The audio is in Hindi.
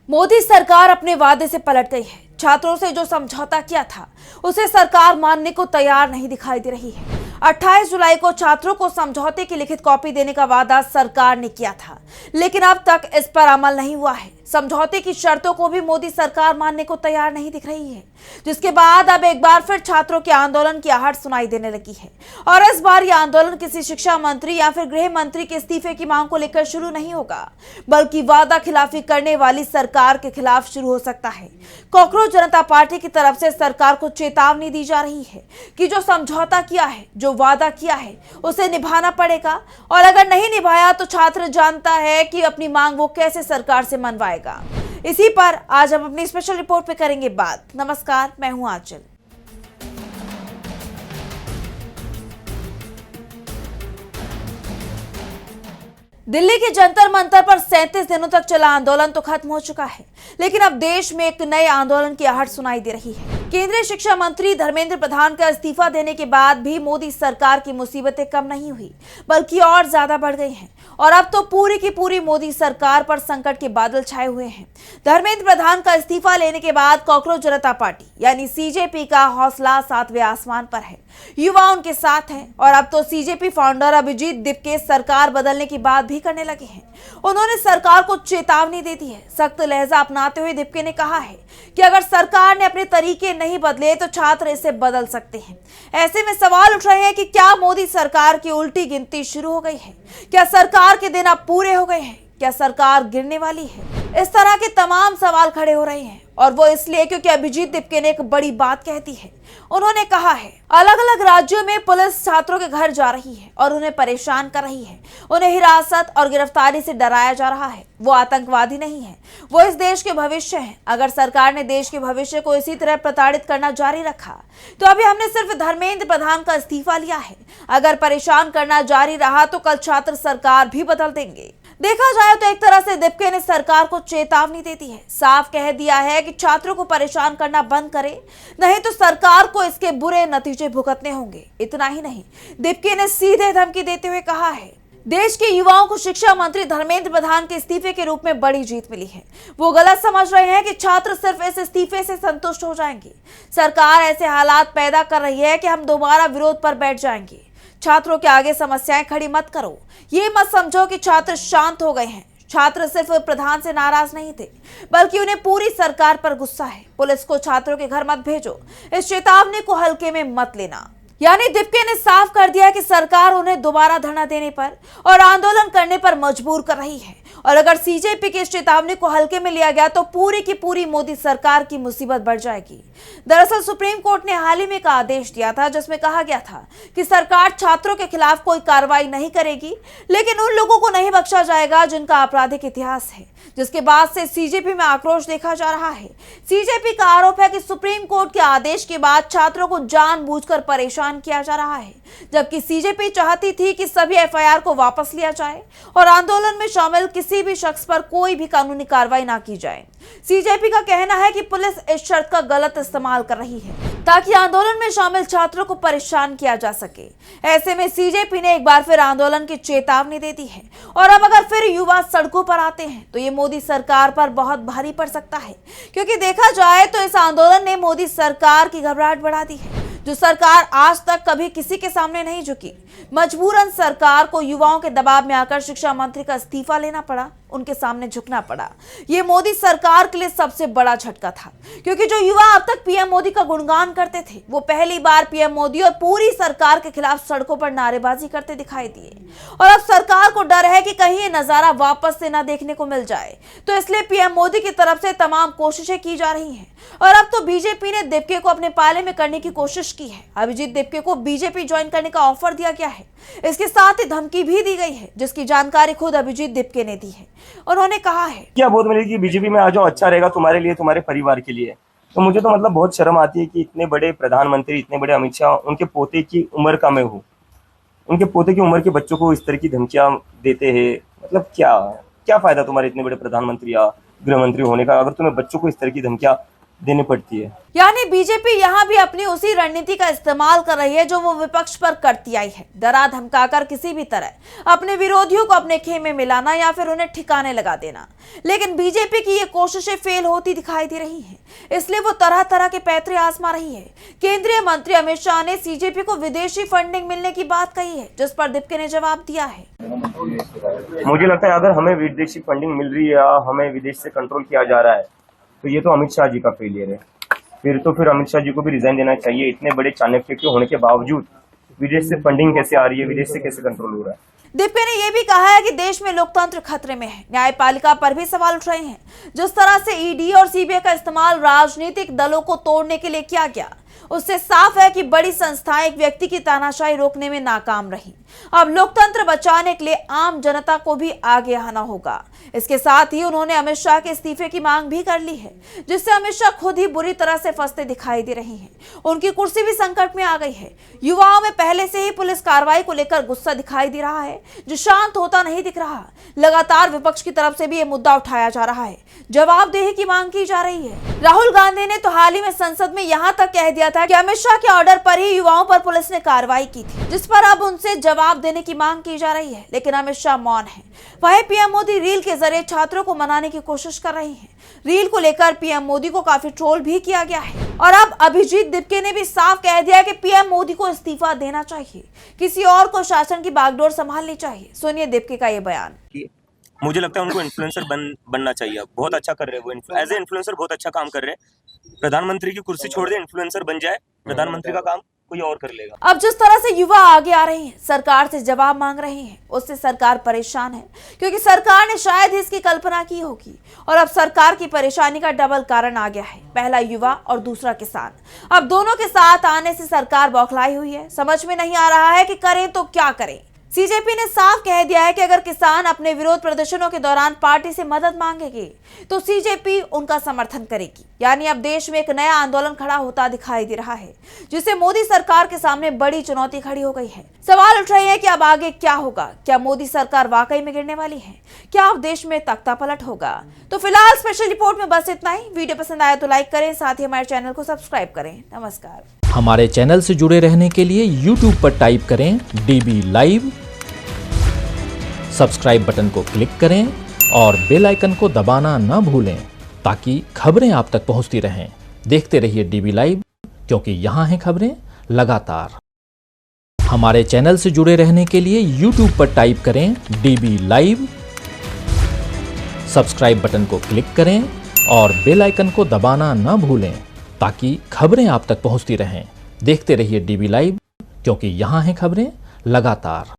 मोदी सरकार अपने वादे से पलट गई है। छात्रों से जो समझौता किया था उसे सरकार मानने को तैयार नहीं दिखाई दे रही है। 28 जुलाई को छात्रों को समझौते की लिखित कॉपी देने का वादा सरकार ने किया था, लेकिन अब तक इस पर अमल नहीं हुआ है। समझौते की शर्तों को भी मोदी सरकार मानने को तैयार नहीं दिख रही है, जिसके बाद अब एक बार फिर छात्रों के आंदोलन की आहट सुनाई देने लगी है। और इस बार यह आंदोलन किसी शिक्षा मंत्री या फिर गृह मंत्री के इस्तीफे की मांग को लेकर शुरू नहीं होगा, बल्कि वादा खिलाफी करने वाली सरकार के खिलाफ शुरू हो सकता है। कॉकरोच जनता पार्टी की तरफ से सरकार को चेतावनी दी जा रही है कि जो समझौता किया है, जो वादा किया है, उसे निभाना पड़ेगा, और अगर नहीं निभाया तो छात्र जानता है कि अपनी मांग वो कैसे सरकार से मनवाएगा। इसी पर आज हम अपनी स्पेशल रिपोर्ट पे करेंगे बात। नमस्कार, मैं हूं आंचल। दिल्ली के जंतर मंतर पर 37 दिनों तक चला आंदोलन तो खत्म हो चुका है, लेकिन अब देश में एक नए आंदोलन की आहट सुनाई दे रही है। केंद्रीय शिक्षा मंत्री धर्मेंद्र प्रधान का इस्तीफा देने के बाद भी मोदी सरकार की मुसीबतें कम नहीं हुई, बल्कि और ज्यादा बढ़ गई हैं। और अब तो पूरी की पूरी मोदी सरकार पर संकट के बादल छाए हुए हैं। धर्मेंद्र प्रधान का इस्तीफा लेने के बाद कॉकरोच जनता पार्टी यानी सीजेपी का हौसला 7वें आसमान पर है। युवा उनके साथ हैं, और अब तो सीजेपी फाउंडर अभिजीत दीपके सरकार बदलने की बात भी करने लगे हैं। उन्होंने सरकार को चेतावनी दे दी है। सख्त लहजा अपनाते हुए दीपके ने कहा है कि अगर सरकार ने अपने तरीके नहीं बदले तो छात्र इसे बदल सकते हैं। ऐसे में सवाल उठ रहे हैं कि क्या मोदी सरकार की उल्टी गिनती शुरू हो गई है? क्या सरकार के दिन अब पूरे हो गए हैं? क्या सरकार गिरने वाली है? इस तरह के तमाम सवाल खड़े हो रहे हैं, और वो इसलिए क्योंकि अभिजीत दीपके ने एक बड़ी बात कह दी है। उन्होंने कहा है, अलग अलग राज्यों में पुलिस छात्रों के घर जा रही है और उन्हें परेशान कर रही है। उन्हें हिरासत और गिरफ्तारी से डराया जा रहा है। वो आतंकवादी नहीं है, वो इस देश के भविष्य है। अगर सरकार ने देश के भविष्य को इसी तरह प्रताड़ित करना जारी रखा तो अभी हमने सिर्फ धर्मेंद्र प्रधान का इस्तीफा लिया है। अगर परेशान करना जारी रहा तो कल छात्र सरकार भी बदल देंगे। देखा जाए तो एक तरह से दीपके ने सरकार को चेतावनी दे दी है। साफ कह दिया है कि छात्रों को परेशान करना बंद करे, नहीं तो सरकार को इसके बुरे नतीजे भुगतने होंगे। इतना ही नहीं, दीपके ने सीधे धमकी देते हुए कहा है, देश के युवाओं को शिक्षा मंत्री धर्मेंद्र प्रधान के इस्तीफे के रूप में बड़ी जीत मिली है। वो गलत समझ रहे हैं कि छात्र सिर्फ इस इस्तीफे से संतुष्ट हो जाएंगे। सरकार ऐसे हालात पैदा कर रही है कि हम दोबारा विरोध पर बैठ जाएंगे। छात्रों के आगे समस्याएं खड़ी मत करो। ये मत समझो कि छात्र शांत हो गए हैं। छात्र सिर्फ प्रधान से नाराज नहीं थे, बल्कि उन्हें पूरी सरकार पर गुस्सा है। पुलिस को छात्रों के घर मत भेजो, इस चेतावनी को हल्के में मत लेना। यानी दीपके ने साफ कर दिया कि सरकार उन्हें दोबारा धरना देने पर और आंदोलन करने पर मजबूर कर रही है, और अगर सीजेपी की इस चेतावनी को हल्के में लिया गया तो पूरी की पूरी मोदी सरकार की मुसीबत बढ़ जाएगी। दरअसल सुप्रीम कोर्ट ने हाल ही में एक आदेश दिया था, जिसमें कहा गया था कि सरकार छात्रों के खिलाफ कोई कार्रवाई नहीं करेगी, लेकिन उन लोगों को नहीं बख्शा जाएगा जिनका आपराधिक इतिहास है। जिसके बाद से सीजेपी में आक्रोश देखा जा रहा है। सीजेपी का आरोप है कि सुप्रीम कोर्ट के आदेश के बाद छात्रों को जानबूझकर परेशान किया जा रहा है, जबकि सीजेपी चाहती थी कि सभी एफआईआर को वापस लिया जाए और आंदोलन में शामिल किसी भी शख्स पर कोई भी कानूनी कार्रवाई ना की जाए। सीजेपी का कहना है कि पुलिस इस शर्त का गलत इस्तेमाल कर रही है ताकि आंदोलन में शामिल छात्रों को परेशान किया जा सके। ऐसे में सीजेपी ने एक बार फिर आंदोलन की चेतावनी दे दी है, और अब अगर फिर युवा सड़कों पर आते हैं तो ये मोदी सरकार पर बहुत भारी पड़ सकता है, क्योंकि देखा जाए तो इस आंदोलन ने मोदी सरकार की घबराहट बढ़ा दी है। जो सरकार आज तक कभी किसी के सामने नहीं झुकी, मजबूरन सरकार को युवाओं के दबाव में आकर शिक्षा मंत्री का इस्तीफा लेना पड़ा, उनके सामने झुकना पड़ा। ये मोदी सरकार के लिए सबसे बड़ा झटका था, क्योंकि जो युवा अब तक पीएम मोदी का गुणगान करते थे, वो पहली बार पीएम मोदी और पूरी सरकार के खिलाफ सड़कों पर नारेबाजी करते दिखाई दिए। और अब सरकार को डर है कि कहीं ये नजारा वापस से ना देखने को मिल जाए, तो इसलिए पीएम मोदी की तरफ से तमाम कोशिशें की जा रही हैं। और अब तो बीजेपी ने दीपके को अपने पाले में करने की कोशिश की है। अभिजीत दीपके को बीजेपी ज्वाइन करने का ऑफर दिया गया है। इसके साथ ही धमकी भी दी गई है, जिसकी जानकारी खुद अभिजीत दीपके ने दी है। उन्होंने कहा है, क्या बहुत मिलेगी कि बीजेपी में आ जाओ, अच्छा रहेगा तुम्हारे लिए, तुम्हारे परिवार के लिए। तो मुझे तो मतलब बहुत शर्म आती है कि इतने बड़े प्रधानमंत्री, इतने बड़े अमित शाह, उनके पोते की उम्र का मैं हूँ, उनके पोते की उम्र के बच्चों को इस तरह की धमकियां देते हैं। मतलब क्या क्या फायदा तुम्हारे इतने बड़े प्रधानमंत्री या गृह मंत्री होने का, अगर तुम्हें बच्चों को इस तरह की धमकियां देनी पड़ती है। यानी बीजेपी यहाँ भी अपनी उसी रणनीति का इस्तेमाल कर रही है जो वो विपक्ष पर करती आई है, डरा धमकाकर किसी भी तरह अपने विरोधियों को अपने खेमे में लाना या फिर उन्हें ठिकाने लगा देना। लेकिन बीजेपी की ये कोशिशें फेल होती दिखाई दे रही हैं, इसलिए वो तरह तरह के पैतरे आजमा रही है। केंद्रीय मंत्री अमित शाह ने सीजेपी को विदेशी फंडिंग मिलने की बात कही है, जिस पर दीपके ने जवाब दिया है। मुझे लगता है अगर हमें विदेशी फंडिंग मिल रही है या हमें विदेश से कंट्रोल किया जा रहा है तो ये तो अमित शाह जी का फेलियर है। फिर अमित शाह जी को भी रिजाइन देना चाहिए। इतने बड़े चाणक्य के होने के बावजूद विदेश से फंडिंग कैसे आ रही है, विदेश से कैसे कंट्रोल हो रहा है। दीपके ने यह भी कहा है कि देश में लोकतंत्र खतरे में है, न्यायपालिका पर भी सवाल उठ रहे हैं। जिस तरह से ईडी और सीबीआई का इस्तेमाल राजनीतिक दलों को तोड़ने के लिए किया गया, उससे साफ है कि बड़ी संस्थाएं एक व्यक्ति की तानाशाही रोकने में नाकाम रही। अब लोकतंत्र बचाने के लिए आम जनता को भी आगे आना होगा। इसके साथ ही उन्होंने अमित शाह के इस्तीफे की मांग भी कर ली है, जिससे अमित शाह खुद ही बुरी तरह से फंसते दिखाई दे रही हैं। उनकी कुर्सी भी संकट में आ गई है। युवाओं में पहले से ही पुलिस कार्रवाई को लेकर गुस्सा दिखाई दे रहा है, जो शांत होता नहीं दिख रहा। लगातार विपक्ष की तरफ से भी ये मुद्दा उठाया जा रहा है, जवाबदेही की मांग की जा रही है। राहुल गांधी ने तो हाल ही में संसद में यहाँ तक कह दिया था कि अमित शाह के ऑर्डर पर ही युवाओं पर पुलिस ने कार्रवाई की थी, जिस पर अब उनसे जवाब देने की मांग की जा रही है। लेकिन अमित शाह मौन है। वहीं पीएम मोदी रील के जरिए छात्रों को मनाने की कोशिश कर रहे हैं। रील को लेकर पीएम मोदी को काफी ट्रोल भी किया गया है और अब अभिजीत दीपके ने भी साफ कह दिया कि पीएम मोदी को इस्तीफा देना चाहिए, किसी और को शासन की बागडोर संभालनी चाहिए। सुनिए दीपके का ये बयान। मुझे लगता है उनको इन्फ्लुएंसर बनना चाहिए। बहुत अच्छा कर रहे हैं वो, एज ए इन्फ्लुएंसर बहुत अच्छा काम कर रहे हैं। प्रधानमंत्री की कुर्सी छोड़ दे, इन्फ्लुएंसर बन जाए, प्रधानमंत्री का काम कोई और कर लेगा। अब जिस तरह से युवा आगे आ रहे हैं, सरकार से जवाब मांग रहे हैं, उससे सरकार परेशान है, क्योंकि सरकार ने शायद ही इसकी कल्पना की होगी। और अब सरकार की परेशानी का डबल कारण आ गया है, पहला युवा और दूसरा किसान। अब दोनों के साथ आने से सरकार बौखलाई हुई है। समझ में नहीं आ रहा है कि करें तो क्या करें। सीजेपी ने साफ कह दिया है कि अगर किसान अपने विरोध प्रदर्शनों के दौरान पार्टी से मदद मांगेंगे तो सीजेपी उनका समर्थन करेगी। यानी अब देश में एक नया आंदोलन खड़ा होता दिखाई दे रहा है, जिससे मोदी सरकार के सामने बड़ी चुनौती खड़ी हो गई है। सवाल उठ रहे हैं कि अब आगे क्या होगा। क्या मोदी सरकार वाकई में गिरने वाली है? क्या अब देश में तख्तापलट होगा? तो फिलहाल स्पेशल रिपोर्ट में बस इतना ही। वीडियो पसंद आया तो लाइक करें, साथ ही हमारे चैनल को सब्सक्राइब करें। नमस्कार। हमारे चैनल से जुड़े रहने के लिए YouTube पर टाइप करें DB लाइव, सब्सक्राइब बटन को क्लिक करें और बेल आइकन को दबाना न भूलें ताकि खबरें आप तक पहुंचती रहें। देखते रहिए DB लाइव, क्योंकि यहाँ हैं खबरें लगातार। हमारे चैनल से जुड़े रहने के लिए YouTube पर टाइप करें DB लाइव, सब्सक्राइब बटन को क्लिक करें और बेल आइकन को दबाना न भूलें ताकि खबरें आप तक पहुंचती रहें। देखते रहिए DB लाइव, क्योंकि यहाँ हैं खबरें लगातार।